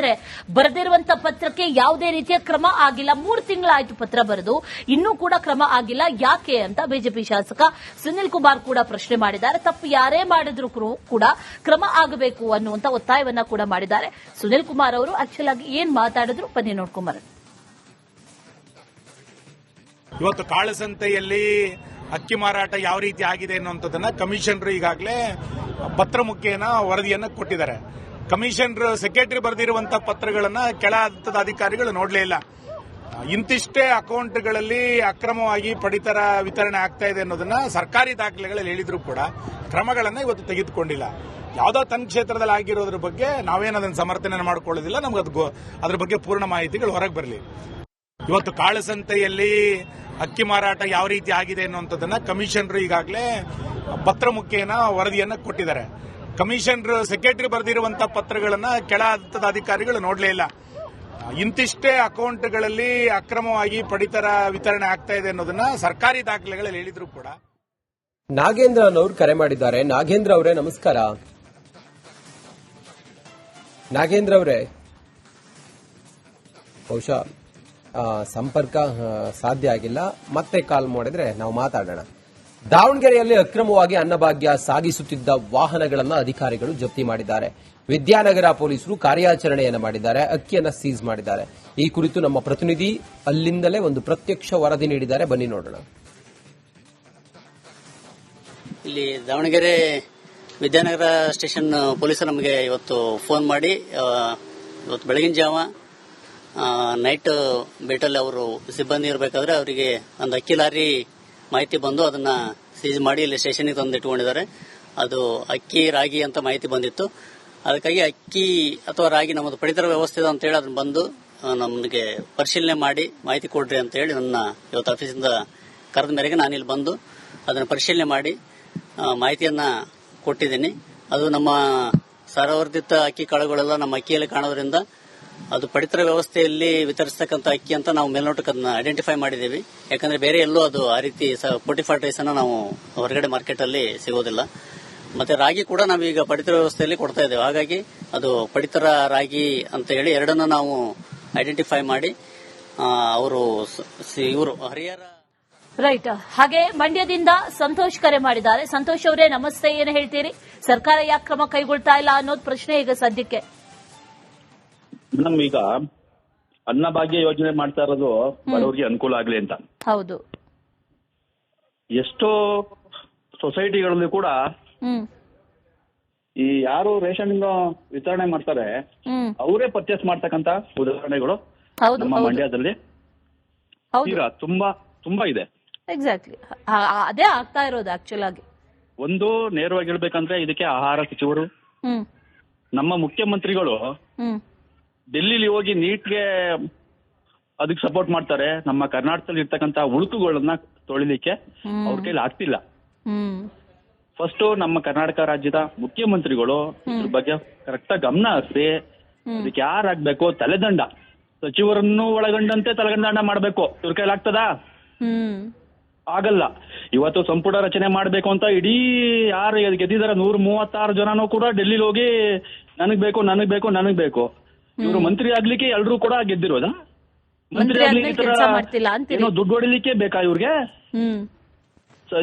ಆದ್ರೆ ಬರೆದಿರುವಂತ ಪತ್ರಕ್ಕೆ ಯಾವುದೇ ರೀತಿಯ ಕ್ರಮ ಆಗಿಲ್ಲ. 3 ತಿಂಗಳಾಯ್ತು ಪತ್ರ ಬರೆದು, ಇನ್ನೂ ಕೂಡ ಕ್ರಮ ಆಗಿಲ್ಲ. ಯಾಕೆ ಅಂತ ಬಿಜೆಪಿ ಶಾಸಕ ಸುನಿಲ್ ಕುಮಾರ್ ಕೂಡ ಪ್ರಶ್ನೆ ಮಾಡಿದ್ದಾರೆ. ತಪ್ಪು ಯಾರೇ ಮಾಡಿದ್ರು ಕೂಡ ಕ್ರಮ ಆಗಬೇಕು ಅನ್ನುವಂತ ಒತ್ತಾಯವನ್ನ ಕೂಡ ಮಾಡಿದ್ದಾರೆ. ಸುನಿಲ್ ಕುಮಾರ್ ಅವರು ಆಕ್ಚುಲ್ ಆಗಿ ಏನ್ ಮಾತಾಡಿದ್ರು ಬನ್ನಿ ನೋಡ್ಕೊಂಬರೋಣ. ಇವತ್ತು ಕಾಳಸಂತೆಯಲ್ಲಿ ಅಕ್ಕಿ ಮಾರಾಟ ಯಾವ ರೀತಿ ಆಗಿದೆ ಅನ್ನುವಂಥದ್ದನ್ನ ಕಮಿಷನರ್ ಈಗಾಗಲೇ ಪತ್ರ ಮುಖೇನ ವರದಿಯನ್ನ ಕೊಟ್ಟಿದ್ದಾರೆ. ಕಮಿಷನರ್ ಸೆಕ್ರೆಟರಿ ಬರೆದಿರುವಂತಹ ಪತ್ರಗಳನ್ನ ಕೆಳ ಹಂತದ ಅಧಿಕಾರಿಗಳು ನೋಡಲೇ ಇಲ್ಲ. ಇಂತಿಷ್ಟೇ ಅಕೌಂಟ್ಗಳಲ್ಲಿ ಅಕ್ರಮವಾಗಿ ಪಡಿತರ ವಿತರಣೆ ಆಗ್ತಾ ಇದೆ ಅನ್ನೋದನ್ನ ಸರ್ಕಾರಿ ದಾಖಲೆಗಳಲ್ಲಿ ಹೇಳಿದ್ರು ಕೂಡ ಕ್ರಮಗಳನ್ನ ಇವತ್ತು ತೆಗೆದುಕೊಂಡಿಲ್ಲ. ಯಾವುದೋ ತನ್ನ ಕ್ಷೇತ್ರದಲ್ಲಿ ಆಗಿರೋದ್ರ ಬಗ್ಗೆ ನಾವೇನದನ್ನು ಸಮರ್ಥನೆ ಮಾಡ್ಕೊಳ್ಳೋದಿಲ್ಲ. ನಮ್ಗೆ ಅದ್ರ ಬಗ್ಗೆ ಪೂರ್ಣ ಮಾಹಿತಿಗಳು ಹೊರಗೆ ಬರಲಿ. ಇವತ್ತು ಕಾಳಸಂತೆಯಲ್ಲಿ ಅಕ್ಕಿ ಮಾರಾಟ ಯಾವ ರೀತಿ ಆಗಿದೆ ಅನ್ನುವಂಥದ್ದನ್ನ ಕಮಿಷನರ್ ಈಗಾಗಲೇ ಪತ್ರ ಮುಖೇನ ವರದಿಯನ್ನ ಕೊಟ್ಟಿದ್ದಾರೆ. ಕಮಿಷನರ್ ಸೆಕ್ರೆಟರಿ ಬರೆದಿರುವಂತಹ ಪತ್ರಗಳನ್ನ ಕೆಳ ಹಂತದ ಅಧಿಕಾರಿಗಳು ನೋಡಲೇ ಇಲ್ಲ. ಇಂತಿಷ್ಟೇ ಅಕೌಂಟ್ಗಳಲ್ಲಿ ಅಕ್ರಮವಾಗಿ ಪಡಿತರ ವಿತರಣೆ ಆಗ್ತಾ ಇದೆ ಅನ್ನೋದನ್ನ ಸರ್ಕಾರಿ ದಾಖಲೆಗಳಲ್ಲಿ ಹೇಳಿದ್ರು ಕೂಡ. ನಾಗೇಂದ್ರ ಅನ್ನೋರು ಕರೆ ಮಾಡಿದ್ದಾರೆ. ನಾಗೇಂದ್ರ ಅವರೇ ನಮಸ್ಕಾರ. ನಾಗೇಂದ್ರ ಅವರೇ, ಬಹುಶಃ ಸಂಪರ್ಕ ಸಾಧ್ಯ ಆಗಿಲ್ಲ, ಮತ್ತೆ ಕಾಲ್ ಮಾಡಿದ್ರೆ ನಾವು ಮಾತಾಡೋಣ. ದಾವಣಗೆರೆಯಲ್ಲಿ ಅಕ್ರಮವಾಗಿ ಅನ್ನಭಾಗ್ಯ ಸಾಗಿಸುತ್ತಿದ್ದ ವಾಹನಗಳನ್ನು ಅಧಿಕಾರಿಗಳು ಜಪ್ತಿ ಮಾಡಿದ್ದಾರೆ. ವಿದ್ಯಾನಗರ ಪೊಲೀಸರು ಕಾರ್ಯಾಚರಣೆಯನ್ನು ಮಾಡಿದ್ದಾರೆ, ಅಕ್ಕಿಯನ್ನು ಸೀಸ್ ಮಾಡಿದ್ದಾರೆ. ಈ ಕುರಿತು ನಮ್ಮ ಪ್ರತಿನಿಧಿ ಅಲ್ಲಿಂದಲೇ ಒಂದು ಪ್ರತ್ಯಕ್ಷ ವರದಿ ನೀಡಿದ್ದಾರೆ, ಬನ್ನಿ ನೋಡೋಣ. ಇಲ್ಲಿ ದಾವಣಗೆರೆ ವಿದ್ಯಾನಗರ ಸ್ಟೇಷನ್ ಪೊಲೀಸರು ನಮಗೆ ಇವತ್ತು ಫೋನ್ ಮಾಡಿ ಇವತ್ತು ಬೆಳಗಿನ ಜಾವ ನೈಟ್ ಬೇಟಲ್ಲಿ ಅವರು ಸಿಬ್ಬಂದಿ ಇರಬೇಕಾದ್ರೆ ಅವರಿಗೆ ಒಂದು ಅಕ್ಕಿ ಲಾರಿ ಮಾಹಿತಿ ಬಂದು ಅದನ್ನ ಸೀಸ್ ಮಾಡಿ ಇಲ್ಲಿ ಸ್ಟೇಷನ್ಗೆ ತಂದು ಇಟ್ಕೊಂಡಿದ್ದಾರೆ. ಅದು ಅಕ್ಕಿ ರಾಗಿ ಅಂತ ಮಾಹಿತಿ ಬಂದಿತ್ತು. ಅದಕ್ಕಾಗಿ ಅಕ್ಕಿ ಅಥವಾ ರಾಗಿ ನಮ್ಮದು ಪಡಿತರ ವ್ಯವಸ್ಥೆ ಇದೆ ಅಂತೇಳಿ ಅದನ್ನ ಬಂದು ನಮಗೆ ಪರಿಶೀಲನೆ ಮಾಡಿ ಮಾಹಿತಿ ಕೊಡ್ರಿ ಅಂತ ಹೇಳಿ ನನ್ನ ಇವತ್ತು ಆಫೀಸಿಂದ ಕರೆದ ಮೇರೆಗೆ ನಾನಿಲ್ಲಿ ಬಂದು ಅದನ್ನು ಪರಿಶೀಲನೆ ಮಾಡಿ ಮಾಹಿತಿಯನ್ನ ಕೊಟ್ಟಿದ್ದೀನಿ. ಅದು ನಮ್ಮ ಸಾರವರ್ಧಿತ ಅಕ್ಕಿ ಕಾಳುಗಳೆಲ್ಲ ನಮ್ಮ ಅಕ್ಕಿಯಲ್ಲಿ ಕಾಣೋದ್ರಿಂದ ಅದು ಪಡಿತರ ವ್ಯವಸ್ಥೆಯಲ್ಲಿ ವಿತರಿಸತಕ್ಕಂಥ ಅಕ್ಕಿ ಅಂತ ನಾವು ಮೇಲ್ನೋಟಕ್ಕೆ ಅದನ್ನ ಐಡೆಂಟಿಫೈ ಮಾಡಿದ್ದೀವಿ. ಯಾಕಂದ್ರೆ ಬೇರೆ ಎಲ್ಲೂ ಅದು ಆ ರೀತಿ ಫೋರ್ಟಿಫೈಡ್ ರೈಸ್ ಅನ್ನ ನಾವು ಹೊರಗಡೆ ಮಾರ್ಕೆಟ್ ಅಲ್ಲಿ ಸಿಗೋದಿಲ್ಲ. ಮತ್ತೆ ರಾಗಿ ಕೂಡ ನಾವೀಗ ಪಡಿತರ ವ್ಯವಸ್ಥೆಯಲ್ಲಿ ಕೊಡ್ತಾ ಇದ್ದೇವೆ. ಹಾಗಾಗಿ ಅದು ಪಡಿತರ ರಾಗಿ ಅಂತ ಹೇಳಿ ಎರಡನ್ನ ನಾವು ಐಡೆಂಟಿಫೈ ಮಾಡಿ ಇವರು ಹರಿಹರ ರೈಟ್. ಹಾಗೆ ಮಂಡ್ಯದಿಂದ ಸಂತೋಷ್ ಕರೆ ಮಾಡಿದ್ದಾರೆ. ಸಂತೋಷ್ ಅವರೇ ನಮಸ್ತೆ, ಏನು ಹೇಳ್ತೀರಿ? ಸರ್ಕಾರ ಯಾಕೆ ಕ್ರಮ ಕೈಗೊಳ್ತಾ ಇಲ್ಲ ಅನ್ನೋದು ಪ್ರಶ್ನೆ ಈಗ ಸದ್ಯಕ್ಕೆ. ಮೇಡಮ್, ಈಗ ಅನ್ನಭಾಗ್ಯ ಯೋಜನೆ ಮಾಡ್ತಾ ಇರೋದು ಬಡವರಿಗೆ ಅನುಕೂಲ ಆಗ್ಲಿ ಅಂತ. ಹೌದು. ಎಷ್ಟೋ ಸೊಸೈಟಿಗಳಲ್ಲಿ ಕೂಡ ಈ ಯಾರು ರೇಷನ್ ವಿತರಣೆ ಮಾಡ್ತಾರೆ ಅವರೇ ಪರ್ಚೇಸ್ ಮಾಡ್ತಕ್ಕಂತ ಉದಾಹರಣೆಗಳು ನಮ್ಮ ಮಂಡ್ಯದಲ್ಲಿ ಈಗ ತುಂಬಾ ಇದೆ. ಎಕ್ಸಾಕ್ಟ್ಲಿ ಅದೇ ಆಗ್ತಾ ಇರೋದು ಆಕ್ಚುಲ್ ಆಗಿ. ಒಂದು ನೇರವಾಗಿ ಹೇಳ್ಬೇಕಂದ್ರೆ ಇದಕ್ಕೆ ಆಹಾರ ಸಚಿವರು ನಮ್ಮ ಮುಖ್ಯಮಂತ್ರಿಗಳು ಡೆಲ್ಲಿಲಿ ಹೋಗಿ ನೀಟ್ಗೆ ಅದಕ್ಕೆ ಸಪೋರ್ಟ್ ಮಾಡ್ತಾರೆ. ನಮ್ಮ ಕರ್ನಾಟಕದಲ್ಲಿ ಇರ್ತಕ್ಕಂತ ಉಳುಕುಗಳನ್ನ ತೊಳಿಲಿಕ್ಕೆ ಅವ್ರ ಕೈಲಿ ಆಗ್ತಿಲ್ಲ. ಫಸ್ಟ್ ನಮ್ಮ ಕರ್ನಾಟಕ ರಾಜ್ಯದ ಮುಖ್ಯಮಂತ್ರಿಗಳು ಇದ್ರ ಬಗ್ಗೆ ಕರೆಕ್ಟ್ ಗಮನ ಹರಿಸಿ ಅದಕ್ಕೆ ಯಾರಾಗ್ಬೇಕು ತಲೆದಂಡ ಸಚಿವರನ್ನು ಒಳಗೊಂಡಂತೆ ತಲೆದಂಡ ಮಾಡ್ಬೇಕು. ಇವ್ರ ಕೈಲಿ ಆಗ್ತದಾ? ಆಗಲ್ಲ. ಇವತ್ತು ಸಂಪುಟ ರಚನೆ ಮಾಡ್ಬೇಕು ಅಂತ ಇಡೀ ಯಾರು ಗೆದ್ದಿದಾರೆ 136 ಜನನೂ ಕೂಡ ಡೆಲ್ಲಿಲಿ ಹೋಗಿ ನನಗ್ ಬೇಕು ಇವರು ಮಂತ್ರಿ ಆಗ್ಲಿಕ್ಕೆ ಎಲ್ರೂ ಕೂಡ ಗೆದ್ದಿರೋದಾ? ಮಂತ್ರಿ ಆಗ್ಲಿಕ್ಕೆ ಏನೋ ದುಡ್ಡು ಹೊಡಿಲಿಕ್ಕೆ ಬೇಕಾ ಇವ್ರಿಗೆ?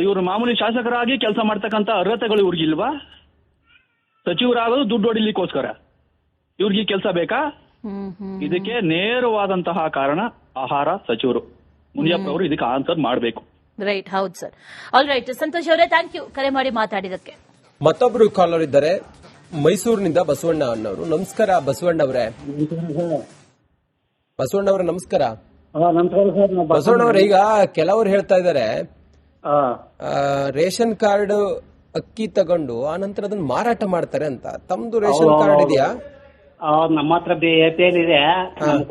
ಇವ್ರು ಮಾಮೂಲಿ ಶಾಸಕರಾಗಿ ಕೆಲಸ ಮಾಡ್ತಕ್ಕಂತ ಅರ್ಹತೆಗಳು ಇವ್ರಿಗಿಲ್ವಾ? ಸಚಿವರಾಗೋದು ದುಡ್ಡು ಹೊಡಿಲಿಕ್ಕೋಸ್ಕರ ಇವ್ರಿಗೆ ಕೆಲಸ ಬೇಕಾ? ಇದಕ್ಕೆ ನೇರವಾದಂತಹ ಕಾರಣ ಆಹಾರ ಸಚಿವರು ಮುನಿಯಪ್ಪ ಅವರು ಇದಕ್ಕೆ ಆನ್ಸರ್ ಮಾಡಬೇಕು. ರೈಟ್. ಹೌದು ಸರ್. All right. ಸಂತೋಷ್ ಅವರೇ, ಥ್ಯಾಂಕ್ ಯು ಕರೆ ಮಾಡಿ ಮಾತಾಡಿದಕ್ಕೆ. ಮತ್ತೊಬ್ರು ಕಾಲರ್ ಇದ್ದಾರೆ, ಮೈಸೂರಿನಿಂದ ಬಸವಣ್ಣ ಅನ್ನೋರು. ನಮಸ್ಕಾರ ಬಸವಣ್ಣ ಅವರೇ. ಬಸವಣ್ಣ ಅವರೇ ನಮಸ್ಕಾರ. ಬಸವಣ್ಣ ಅವರೇ, ಈಗ ಕೆಲವರು ಹೇಳ್ತಾ ಇದ್ದಾರೆ ರೇಷನ್ ಕಾರ್ಡ್ ಅಕ್ಕಿ ತಗೊಂಡು ಆನಂತರ ಅದನ್ನ ಮಾರಾಟ ಮಾಡ್ತಾರೆ ಅಂತ. ತಮ್ದು ರೇಷನ್ ಕಾರ್ಡ್ ಇದೆಯಾ? ನಮ್ಮ ಹತ್ರ APL ಇದೆ,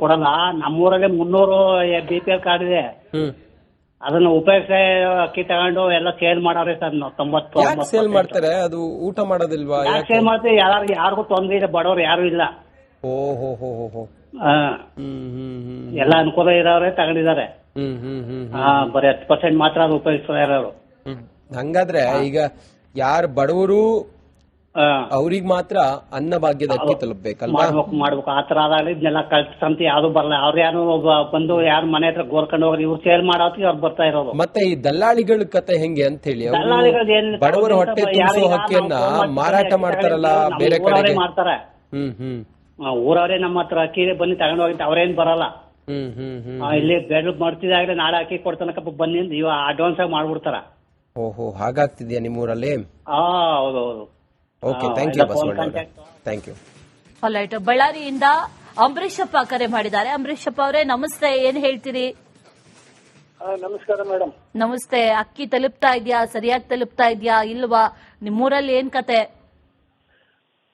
ಕೊಡಲ್ಲ. ನಮ್ಮೂರಲ್ಲಿ 300 BPL ಕಾರ್ಡ್ ಇದೆ. ಅದನ್ನ ಉಪಯೋಗಿಸಿ ಅಕ್ಕಿ ತಗೊಂಡು ಎಲ್ಲ ಸೇಲ್ ಮಾಡವ್ರೆ ಸರ್. 90 ಸೇಲ್ ಮಾಡ್ತಾರೆ. ಅದು ಊಟ ಮಾಡೋದಿಲ್ವಾ? ಸೇಲ್ ಮಾಡ್ತೀವಿ. ಯಾರಿಗೂ ತೊಂದ್ರೆ ಇದೆ, ಬಡವ್ರು ಯಾರು ಇಲ್ಲ. ಎಲ್ಲ ಅನುಕೂಲ ಇರೋರೆ ತಗೊಂಡಿದ್ದಾರೆ. ಬರೀ 10% ಮಾತ್ರ ಅದು ಉಪಯೋಗಿಸ್ತಾ ಇರೋರು. ಹಂಗಾದ್ರೆ ಈಗ ಯಾರು ಬಡವರು ಅವ್ರಿಗೆ ಮಾತ್ರ ಅನ್ನಭಾಗ್ಯದ ಅಕ್ಕಿ ತಲುಪಬೇಕಲ್ವಾ? ಮಾಡ್ಬೇಕು ಆತರ ಆದಾಗ ಇದನ್ನೆಲ್ಲ ಕಳ್ಸಂತ ಯಾವ್ದು ಬರಲ್ಲ. ಅವ್ರು ಯಾರು ಬಂದು ಯಾರು ಮನೆ ಹತ್ರ ಗೋರ್ಕೊಂಡು ಹೋಗ್ರಿ, ಇವ್ರು ಸೇಲ್ ಮಾಡೋತ್ತಿಗೆ ಅವ್ರು ಬರ್ತಾ ಇರೋದು. ಮತ್ತೆ ಈ ದಲ್ಲಾಳಿಗಳ ಕತೆ ಹೆಂಗೆ ಅಂತ ಹೇಳಿ, ಬಡವರ ಹೊಟ್ಟೆ ತುಂಬಿಸೋ ಅಕ್ಕಿಯನ್ನ ಮಾರಾಟ ಮಾಡ್ತಾರಲ್ಲ ಬೇರೆ ಕಡೆಗೆ ಮಾಡ್ತಾರೆ. ಊರವರೇ ನಮ್ಮ ಹತ್ರ ಅಕ್ಕಿ ಬನ್ನಿ ತಗೊಂಡು ಹೋಗಿ ಅವ್ರೇನ್ ಬರಲ್ಲ. ಇಲ್ಲಿ ಬೆಡ್ ಮಾಡ್ತಿದಾಗ್ರೆ ನಾಳೆ ಅಕ್ಕಿ ಕೊಡ್ತಾನಕಪ್ಪ ಬನ್ನಿ ಅಂತ ಇವ ಅಡ್ವಾನ್ಸ್ ಆಗಿ ಮಾಡ್ಬಿಡ್ತಾರ. ಓಹೋ, ಹಾಗಾಗ್ತಿದ್ಯಾ ನಿಮ್ಮೂರಲ್ಲಿ? ಹೌದೌದು. Okay, thank you Basavanna, thank you. Alright, ಬಳ್ಳಾರಿಯಿಂದ ಅಂಬರೀಶಪ್ಪ ಕರೆ ಮಾಡಿದ್ದಾರೆ. ಅಂಬರೀಶಪ್ಪ ಅವರೇ ನಮಸ್ತೆ, ಏನ್ ಹೇಳ್ತೀರಿ? ನಮಸ್ಕಾರ ಮೇಡಮ್. ನಮಸ್ತೆ. ಅಕ್ಕಿ ತಲುಪ್ತಾ ಇದೆಯಾ, ಸರಿಯಾಗಿ ತಲುಪ್ತಾ ಇದೆಯಾ ಇಲ್ವಾ? ನಿಮ್ಮೂರಲ್ಲಿ ಏನ್ ಕತೆ?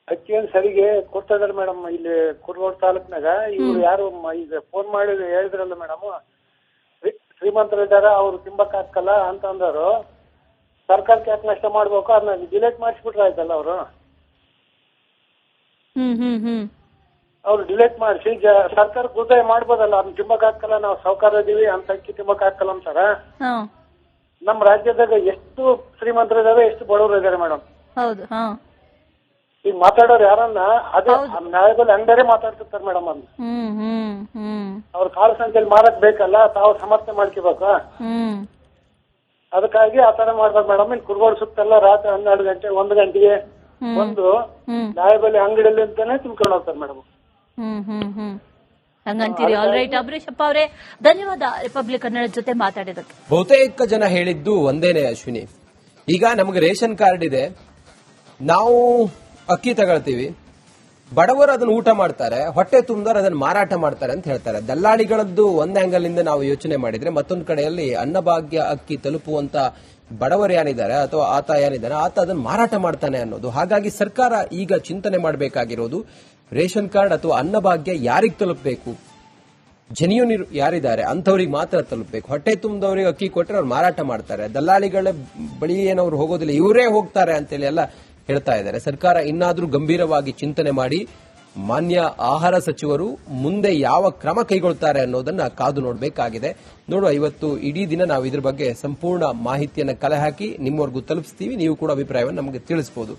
ಅಕ್ಕಿ ಏನ್ ಸರಿಗೆ ಕೊಡ್ತಾ ಇದಾರೆ ಮೇಡಮ್. ಇಲ್ಲಿ ಕುರ್ಗೋಡ್ ತಾಲೂಕ್ನಾಗ ಇವ್ರು ಯಾರು ಈಗ ಫೋನ್ ಮಾಡಿ ಹೇಳಿದ್ರಲ್ಲ ಮೇಡಮ್, ಶ್ರೀಮಂತರಿದ್ದಾರ ಅವ್ರು ತಿಂಬಕ್ ಹಾಕಲ್ಲ ಅಂತ ಅಂದರು. ಸರ್ಕಾರಕ್ಕೆ ಯಾಕೆ ನಷ್ಟ ಮಾಡ್ಬೇಕು, ಅದನ್ನ ಡಿಲೇಟ್ ಮಾಡಿಸ್ಬಿಟ್ರೆ ಆಯ್ತಲ್ಲ ಅವರು. ಅವ್ರು ಡಿಲೇಟ್ ಮಾಡಿಸಿ ಸರ್ಕಾರಕ್ಕೆ ಉಳಿತಾಯ ಮಾಡ್ಬೋದಲ್ಲ. ಅದನ್ನ ತಿಂಬಕ್ ಹಾಕಲ್ಲ, ನಾವು ಸಾವುಕಾರ ಇದೀವಿ ಅಂತ ಅಕ್ಕಿ ತಿಂಬಕ್ ಹಾಕಲ್ಲ ಅಂತಾರ. ನಮ್ ರಾಜ್ಯದಾಗ ಎಷ್ಟು ಶ್ರೀಮಂತರಿದ್ದಾರೆ, ಎಷ್ಟು ಬಡವರು ಇದಾರೆ ಮೇಡಮ್. ಹೌದು. ಈಗ ಮಾತಾಡೋರು ಯಾರನ್ನ ಅದೇ ನ್ಯಾಯದಲ್ಲಿ ಅಂಗಡೇ ಮಾತಾಡ್ತಿರ್ತಾರೆ ಮೇಡಮ್. ಅದ್ ಅವ್ರ ಕಾಳು ಸಂಖ್ಯೆಯಲ್ಲಿ ಮಾರಕ್ ಬೇಕಲ್ಲ, ತಾವು ಸಮರ್ಥನೆ ಮಾಡ್ಕೋಬೇಕು. ಅದಕ್ಕಾಗಿ ಆತರ ಮಾಡ್ಬೇಕು ಮೇಡಮ್. ಇಲ್ಲಿ ಕುರ್ಗೋಡ್ ಸುತ್ತೆಲ್ಲ ರಾತ್ರಿ 12 ಗಂಟೆ 1 ಗಂಟೆಗೆ ಒಂದು ನ್ಯಾಯಬೆಲೆ ಅಂಗಡಿಯಲ್ಲಿ ಅಂತಾನೆ ತಿನ್ಕೊಂಡು ಹೋಗ್ತಾರೆ ಮೇಡಮ್. ಹಂಗಂತೀರಿ? ಆಲ್ರೈಟ್ ಅಂಬರೀಶಪ್ಪ ಅವರೇ, ಧನ್ಯವಾದ ರಿಪಬ್ಲಿಕ್ ಕನ್ನಡ ಜೊತೆ ಮಾತಾಡಿದಕ್ಕೆ. ಬಹುತೇಕ ಜನ ಹೇಳಿದ್ದು ಒಂದೇನೆ ಅಶ್ವಿನಿ. ಈಗ ನಮಗೆ ರೇಷನ್ ಕಾರ್ಡ್ ಇದೆ, ನಾವು ಅಕ್ಕಿ ತಗೊಳ್ತೀವಿ, ಬಡವರು ಅದನ್ನ ಊಟ ಮಾಡ್ತಾರೆ, ಹೊಟ್ಟೆ ತುಂಬಿದವರು ಅದನ್ನ ಮಾರಾಟ ಮಾಡ್ತಾರೆ ಅಂತ ಹೇಳ್ತಾರೆ. ದಲ್ಲಾಳಿಗಳದ್ದು ಒಂದ್ ಆಂಗಲ್ ಇಂದ ನಾವು ಯೋಚನೆ ಮಾಡಿದ್ರೆ, ಮತ್ತೊಂದು ಕಡೆಯಲ್ಲಿ ಅನ್ನಭಾಗ್ಯ ಅಕ್ಕಿ ತಲುಪುವಂತ ಬಡವರು ಏನಿದ್ದಾರೆ ಅಥವಾ ಆತ ಏನಿದ್ದಾನೆ ಆತ ಅದನ್ನ ಮಾರಾಟ ಮಾಡ್ತಾನೆ ಅನ್ನೋದು. ಹಾಗಾಗಿ ಸರ್ಕಾರ ಈಗ ಚಿಂತನೆ ಮಾಡಬೇಕಾಗಿರೋದು, ರೇಷನ್ ಕಾರ್ಡ್ ಅಥವಾ ಅನ್ನಭಾಗ್ಯ ಯಾರಿಗೆ ತಲುಪಬೇಕು, ಜೆನ್ಯೂನ್ ಯಾರಿದ್ದಾರೆ ಅಂತವ್ರಿಗೆ ಮಾತ್ರ ತಲುಪಬೇಕು. ಹೊಟ್ಟೆ ತುಂಬಿದವರಿಗೆ ಅಕ್ಕಿ ಕೊಟ್ಟರೆ ಅವ್ರು ಮಾರಾಟ ಮಾಡ್ತಾರೆ, ದಲ್ಲಾಳಿಗಳ ಬಳಿ ಏನವ್ರು ಹೋಗೋದಿಲ್ಲ, ಇವರೇ ಹೋಗ್ತಾರೆ ಅಂತೇಳಿ ಎಲ್ಲ ಹೇಳ್ತಾ ಇದ್ದಾರೆ. ಸರ್ಕಾರ ಇನ್ನಾದ್ರೂ ಗಂಭೀರವಾಗಿ ಚಿಂತನೆ ಮಾಡಿ ಮಾನ್ಯ ಆಹಾರ ಸಚಿವರು ಮುಂದೆ ಯಾವ ಕ್ರಮ ಕೈಗೊಳ್ತಾರೆ ಅನ್ನೋದನ್ನ ಕಾದು ನೋಡಬೇಕಾಗಿದೆ. ನೋಡುವ, ಇವತ್ತು ಇಡೀ ದಿನ ನಾವು ಇದ್ರ ಬಗ್ಗೆ ಸಂಪೂರ್ಣ ಮಾಹಿತಿಯನ್ನು ಕಲೆ ಹಾಕಿ ನಿಮ್ಮವರೆಗೂ ತಲುಪಿಸ್ತೀವಿ. ನೀವು ಕೂಡ ಅಭಿಪ್ರಾಯವನ್ನು ನಮಗೆ ತಿಳಿಸಬಹುದು.